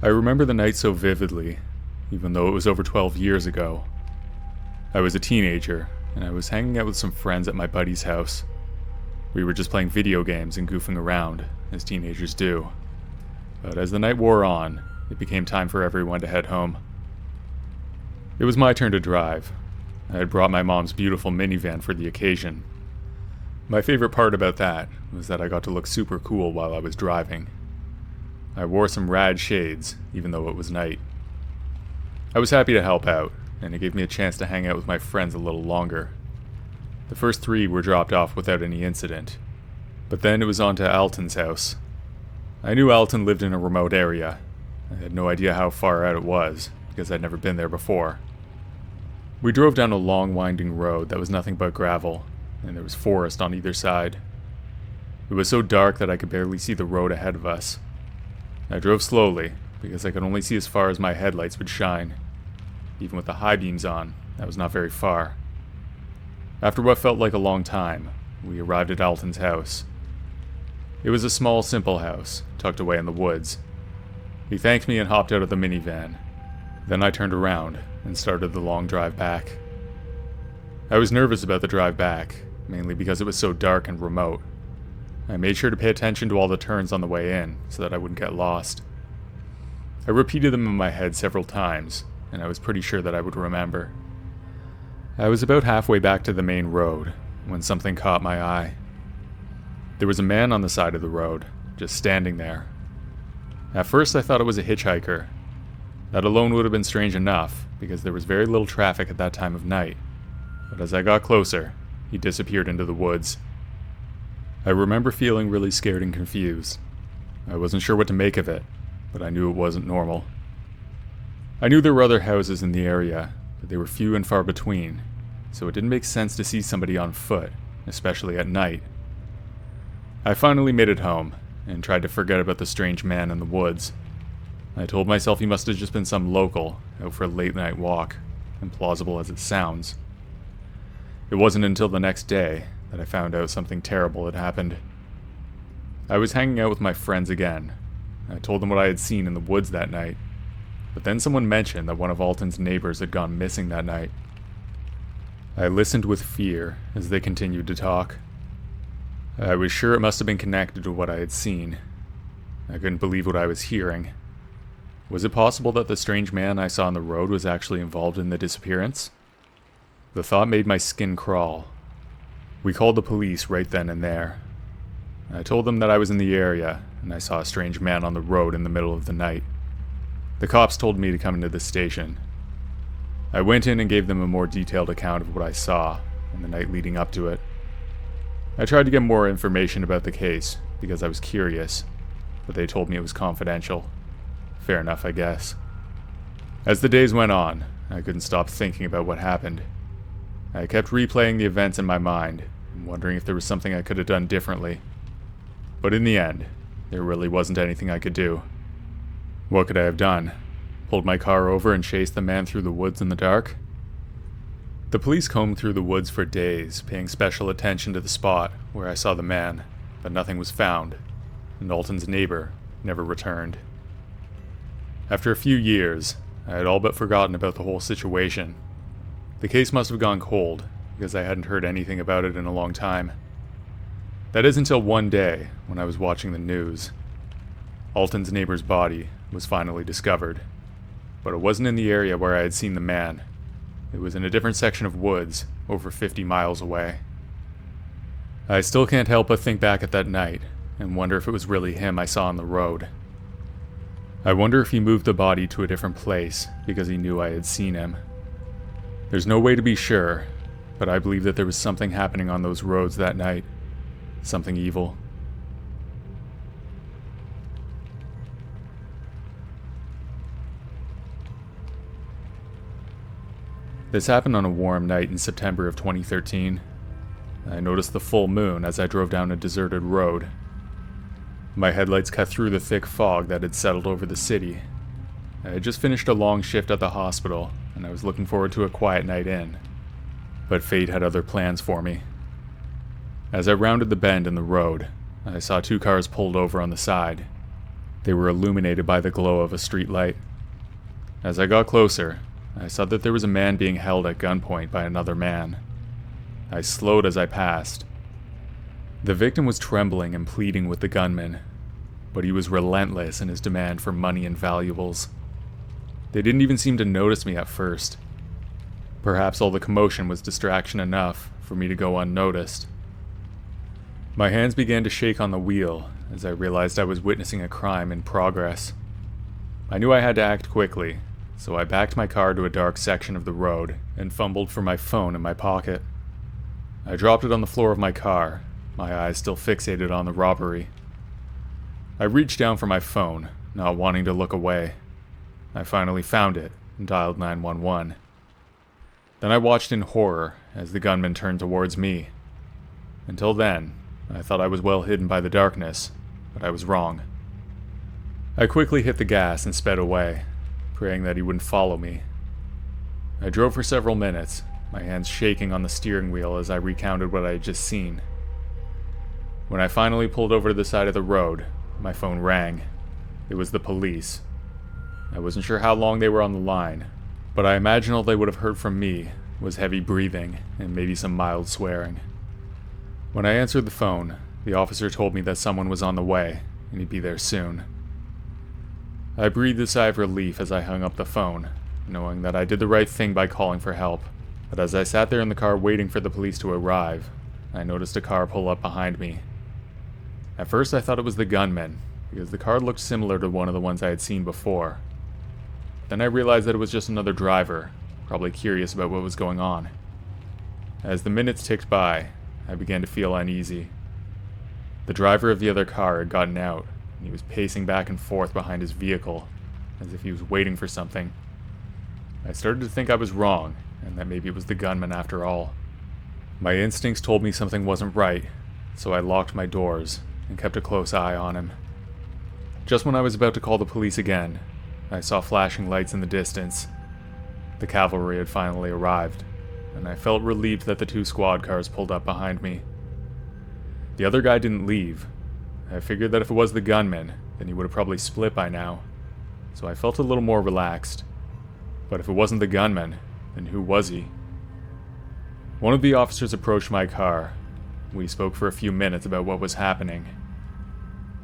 I remember the night so vividly, even though it was over 12 years ago. I was a teenager, and I was hanging out with some friends at my buddy's house. We were just playing video games and goofing around, as teenagers do. But as the night wore on, it became time for everyone to head home. It was my turn to drive. I had brought my mom's beautiful minivan for the occasion. My favorite part about that was that I got to look super cool while I was driving. I wore some rad shades, even though it was night. I was happy to help out, and it gave me a chance to hang out with my friends a little longer. The first 3 were dropped off without any incident, but then it was on to Alton's house. I knew Alton lived in a remote area. I had no idea how far out it was, because I'd never been there before. We drove down a long winding road that was nothing but gravel, and there was forest on either side. It was so dark that I could barely see the road ahead of us. I drove slowly, because I could only see as far as my headlights would shine. Even with the high beams on, that was not very far. After what felt like a long time, we arrived at Alton's house. It was a small, simple house, tucked away in the woods. He thanked me and hopped out of the minivan. Then I turned around and started the long drive back. I was nervous about the drive back, mainly because it was so dark and remote. I made sure to pay attention to all the turns on the way in, so that I wouldn't get lost. I repeated them in my head several times, and I was pretty sure that I would remember. I was about halfway back to the main road, when something caught my eye. There was a man on the side of the road, just standing there. At first I thought it was a hitchhiker. That alone would have been strange enough, because there was very little traffic at that time of night. But as I got closer, he disappeared into the woods. I remember feeling really scared and confused. I wasn't sure what to make of it, but I knew it wasn't normal. I knew there were other houses in the area, but they were few and far between, so it didn't make sense to see somebody on foot, especially at night. I finally made it home, and tried to forget about the strange man in the woods. I told myself he must have just been some local, out for a late-night walk, implausible as it sounds. It wasn't until the next day that I found out something terrible had happened. I was hanging out with my friends again. I told them what I had seen in the woods that night, but then someone mentioned that one of Alton's neighbors had gone missing that night. I listened with fear as they continued to talk. I was sure it must have been connected to what I had seen. I couldn't believe what I was hearing. Was it possible that the strange man I saw on the road was actually involved in the disappearance? The thought made my skin crawl. We called the police right then and there. I told them that I was in the area, and I saw a strange man on the road in the middle of the night. The cops told me to come into the station. I went in and gave them a more detailed account of what I saw, and the night leading up to it. I tried to get more information about the case, because I was curious, but they told me it was confidential. Fair enough, I guess. As the days went on, I couldn't stop thinking about what happened. I kept replaying the events in my mind, and wondering if there was something I could have done differently. But in the end, there really wasn't anything I could do. What could I have done? Pulled my car over and chased the man through the woods in the dark? The police combed through the woods for days, paying special attention to the spot where I saw the man, but nothing was found, and Alton's neighbor never returned. After a few years, I had all but forgotten about the whole situation. The case must have gone cold, because I hadn't heard anything about it in a long time. That is until one day, when I was watching the news. Alton's neighbor's body was finally discovered, but it wasn't in the area where I had seen the man. It was in a different section of woods, over 50 miles away. I still can't help but think back at that night, and wonder if it was really him I saw on the road. I wonder if he moved the body to a different place, because he knew I had seen him. There's no way to be sure, but I believe that there was something happening on those roads that night. Something evil. This happened on a warm night in September of 2013. I noticed the full moon as I drove down a deserted road. My headlights cut through the thick fog that had settled over the city. I had just finished a long shift at the hospital, and I was looking forward to a quiet night in. But fate had other plans for me. As I rounded the bend in the road, I saw 2 cars pulled over on the side. They were illuminated by the glow of a streetlight. As I got closer, I saw that there was a man being held at gunpoint by another man. I slowed as I passed. The victim was trembling and pleading with the gunman, but he was relentless in his demand for money and valuables. They didn't even seem to notice me at first. Perhaps all the commotion was distraction enough for me to go unnoticed. My hands began to shake on the wheel as I realized I was witnessing a crime in progress. I knew I had to act quickly, so I backed my car to a dark section of the road and fumbled for my phone in my pocket. I dropped it on the floor of my car, my eyes still fixated on the robbery. I reached down for my phone, not wanting to look away. I finally found it and dialed 911. Then I watched in horror as the gunman turned towards me. Until then, I thought I was well hidden by the darkness, but I was wrong. I quickly hit the gas and sped away, praying that he wouldn't follow me. I drove for several minutes, my hands shaking on the steering wheel as I recounted what I had just seen. When I finally pulled over to the side of the road, my phone rang. It was the police. I wasn't sure how long they were on the line, but I imagine all they would have heard from me was heavy breathing and maybe some mild swearing. When I answered the phone, the officer told me that someone was on the way and he'd be there soon. I breathed a sigh of relief as I hung up the phone, knowing that I did the right thing by calling for help. But as I sat there in the car waiting for the police to arrive, I noticed a car pull up behind me. At first I thought it was the gunman, because the car looked similar to one of the ones I had seen before. Then I realized that it was just another driver, probably curious about what was going on. As the minutes ticked by, I began to feel uneasy. The driver of the other car had gotten out, and he was pacing back and forth behind his vehicle, as if he was waiting for something. I started to think I was wrong, and that maybe it was the gunman after all. My instincts told me something wasn't right, so I locked my doors and kept a close eye on him. Just when I was about to call the police again, I saw flashing lights in the distance. The cavalry had finally arrived, and I felt relieved that the 2 squad cars pulled up behind me. The other guy didn't leave. I figured that if it was the gunman, then he would have probably split by now, so I felt a little more relaxed. But if it wasn't the gunman, then who was he? One of the officers approached my car. We spoke for a few minutes about what was happening.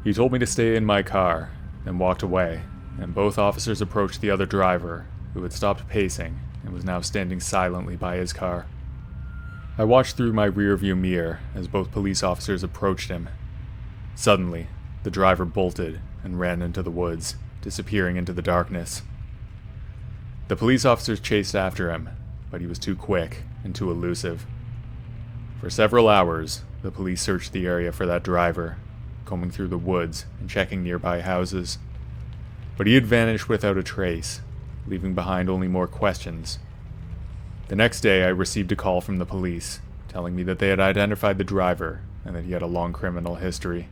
He told me to stay in my car, then walked away, and both officers approached the other driver, who had stopped pacing and was now standing silently by his car. I watched through my rearview mirror as both police officers approached him. Suddenly, the driver bolted and ran into the woods, disappearing into the darkness. The police officers chased after him, but he was too quick and too elusive. For several hours, the police searched the area for that driver, combing through the woods and checking nearby houses. But he had vanished without a trace, leaving behind only more questions. The next day, I received a call from the police, telling me that they had identified the driver and that he had a long criminal history.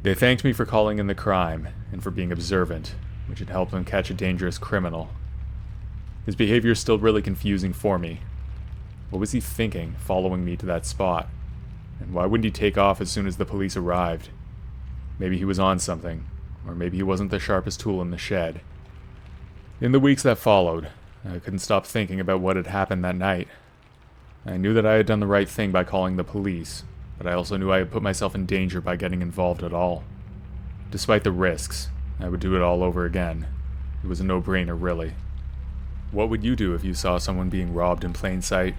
They thanked me for calling in the crime and for being observant, which had helped them catch a dangerous criminal. His behavior is still really confusing for me. What was he thinking, following me to that spot? And why wouldn't he take off as soon as the police arrived? Maybe he was on something, or maybe he wasn't the sharpest tool in the shed. In the weeks that followed, I couldn't stop thinking about what had happened that night. I knew that I had done the right thing by calling the police, but I also knew I had put myself in danger by getting involved at all. Despite the risks, I would do it all over again. It was a no-brainer, really. What would you do if you saw someone being robbed in plain sight?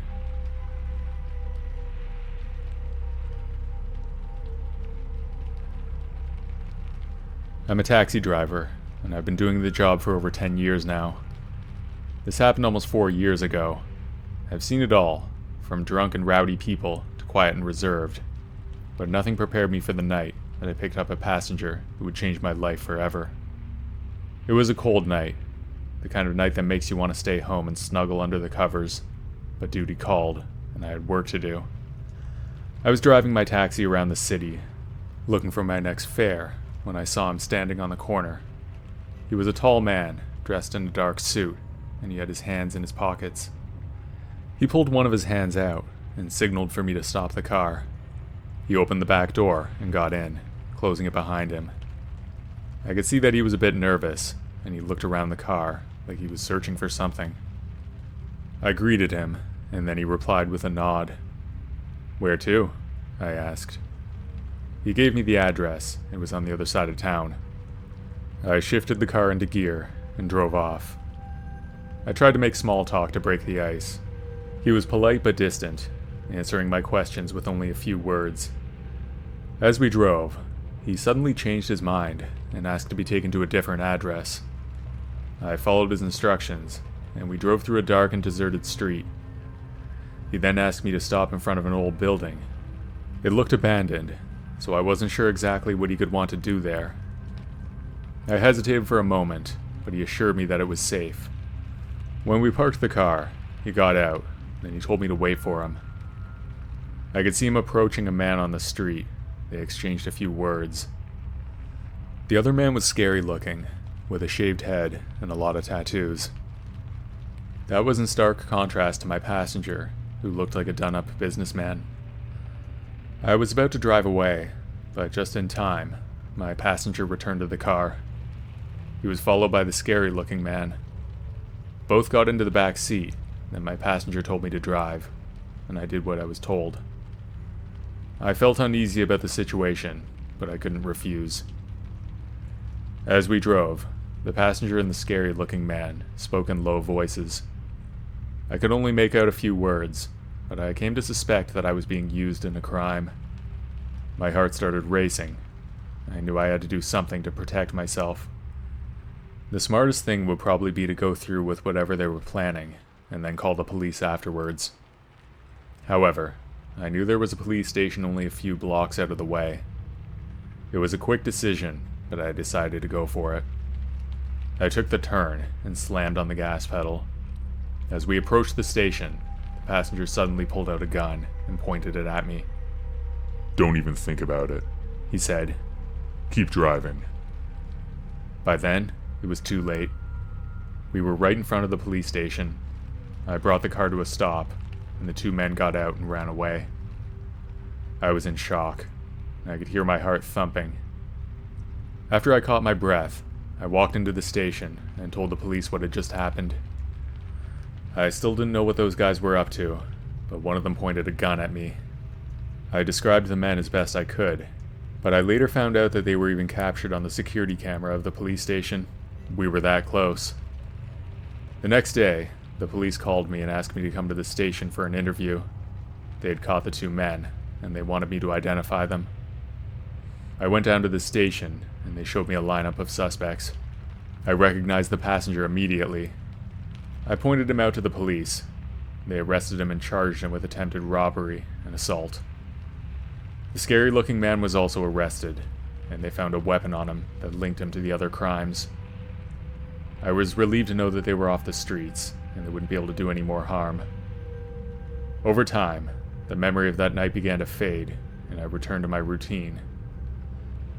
I'm a taxi driver, and I've been doing the job for over 10 years now. This happened almost 4 years ago. I've seen it all, from drunk and rowdy people to quiet and reserved, but nothing prepared me for the night that I picked up a passenger who would change my life forever. It was a cold night, the kind of night that makes you want to stay home and snuggle under the covers, but duty called, and I had work to do. I was driving my taxi around the city, looking for my next fare, when I saw him standing on the corner. He was a tall man, dressed in a dark suit, and he had his hands in his pockets. He pulled one of his hands out and signaled for me to stop the car. He opened the back door and got in, closing it behind him. I could see that he was a bit nervous, and he looked around the car like he was searching for something. I greeted him, and then he replied with a nod. "Where to?" I asked. He gave me the address. It was on the other side of town. I shifted the car into gear and drove off. I tried to make small talk to break the ice. He was polite but distant, answering my questions with only a few words. As we drove, he suddenly changed his mind and asked to be taken to a different address. I followed his instructions, and we drove through a dark and deserted street. He then asked me to stop in front of an old building. It looked abandoned, so I wasn't sure exactly what he could want to do there. I hesitated for a moment, but he assured me that it was safe. When we parked the car, he got out, and he told me to wait for him. I could see him approaching a man on the street. They exchanged a few words. The other man was scary looking, with a shaved head and a lot of tattoos. That was in stark contrast to my passenger, who looked like a done-up businessman. I was about to drive away, but just in time, my passenger returned to the car. He was followed by the scary-looking man. Both got into the back seat, and my passenger told me to drive, and I did what I was told. I felt uneasy about the situation, but I couldn't refuse. As we drove, the passenger and the scary-looking man spoke in low voices. I could only make out a few words, but I came to suspect that I was being used in a crime. My heart started racing. I knew I had to do something to protect myself. The smartest thing would probably be to go through with whatever they were planning, and then call the police afterwards. However, I knew there was a police station only a few blocks out of the way. It was a quick decision, but I decided to go for it. I took the turn and slammed on the gas pedal. As we approached the station, the passenger suddenly pulled out a gun and pointed it at me. "Don't even think about it," he said. "Keep driving." By then, it was too late. We were right in front of the police station. I brought the car to a stop, and the two men got out and ran away. I was in shock. I could hear my heart thumping. After I caught my breath, I walked into the station and told the police what had just happened. I still didn't know what those guys were up to, but one of them pointed a gun at me. I described the men as best I could, but I later found out that they were even captured on the security camera of the police station. We were that close. The next day, the police called me and asked me to come to the station for an interview. They had caught the two men, and they wanted me to identify them. I went down to the station, and they showed me a lineup of suspects. I recognized the passenger immediately. I pointed him out to the police. They arrested him and charged him with attempted robbery and assault. The scary-looking man was also arrested, and they found a weapon on him that linked him to the other crimes. I was relieved to know that they were off the streets, and they wouldn't be able to do any more harm. Over time, the memory of that night began to fade, and I returned to my routine.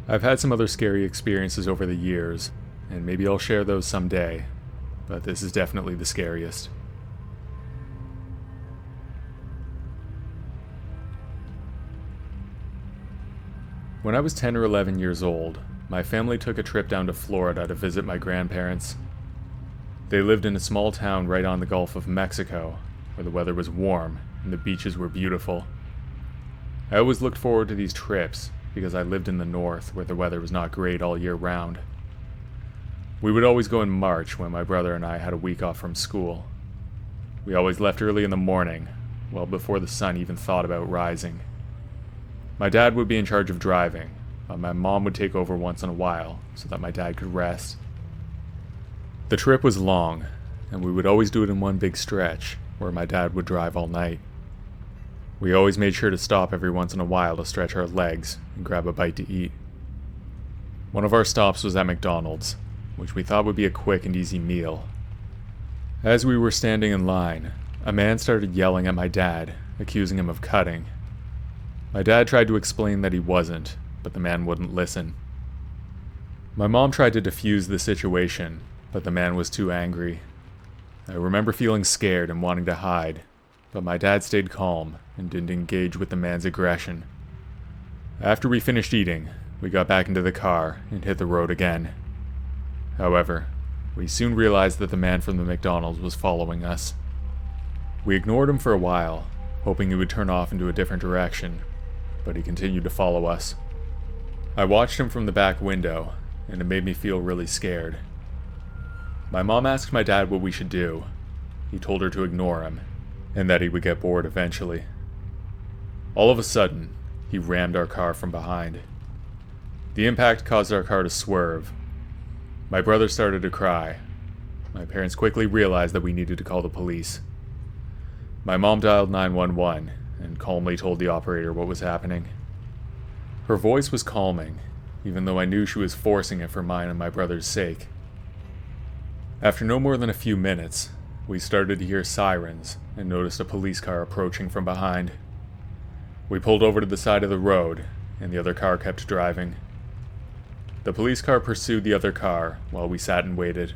I've had some other scary experiences over the years, and maybe I'll share those someday, but this is definitely the scariest. When I was 10 or 11 years old, my family took a trip down to Florida to visit my grandparents. They lived in a small town right on the Gulf of Mexico, where the weather was warm and the beaches were beautiful. I always looked forward to these trips because I lived in the north where the weather was not great all year round. We would always go in March when my brother and I had a week off from school. We always left early in the morning, well before the sun even thought about rising. My dad would be in charge of driving, but my mom would take over once in a while so that my dad could rest. The trip was long, and we would always do it in one big stretch, where my dad would drive all night. We always made sure to stop every once in a while to stretch our legs and grab a bite to eat. One of our stops was at McDonald's, which we thought would be a quick and easy meal. As we were standing in line, a man started yelling at my dad, accusing him of cutting. My dad tried to explain that he wasn't, but the man wouldn't listen. My mom tried to defuse the situation, but the man was too angry. I remember feeling scared and wanting to hide, but my dad stayed calm and didn't engage with the man's aggression. After we finished eating, We got back into the car and hit the road again. However, we soon realized that the man from the McDonald's was following us. We ignored him for a while, hoping he would turn off into a different direction, but he continued to follow us. I watched him from the back window, and it made me feel really scared. My mom asked my dad what we should do. He told her to ignore him, and that he would get bored eventually. All of a sudden, he rammed our car from behind. The impact caused our car to swerve. My brother started to cry. My parents quickly realized that we needed to call the police. My mom dialed 911 and calmly told the operator what was happening. Her voice was calming, even though I knew she was forcing it for mine and my brother's sake. After no more than a few minutes, we started to hear sirens and noticed a police car approaching from behind. We pulled over to the side of the road, and the other car kept driving. The police car pursued the other car while we sat and waited.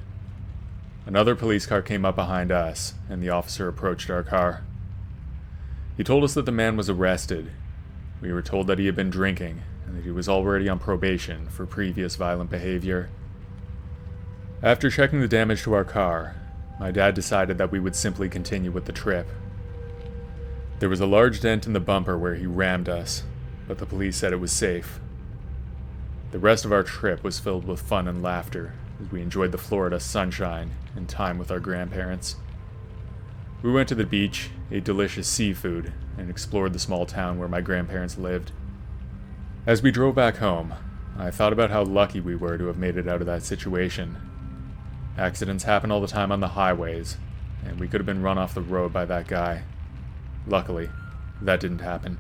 Another police car came up behind us, and the officer approached our car. He told us that the man was arrested. We were told that he had been drinking, and that he was already on probation for previous violent behavior. After checking the damage to our car, my dad decided that we would simply continue with the trip. There was a large dent in the bumper where he rammed us, but the police said it was safe. The rest of our trip was filled with fun and laughter as we enjoyed the Florida sunshine and time with our grandparents. We went to the beach, ate delicious seafood, and explored the small town where my grandparents lived. As we drove back home, I thought about how lucky we were to have made it out of that situation. Accidents happen all the time on the highways, and we could have been run off the road by that guy. Luckily, that didn't happen.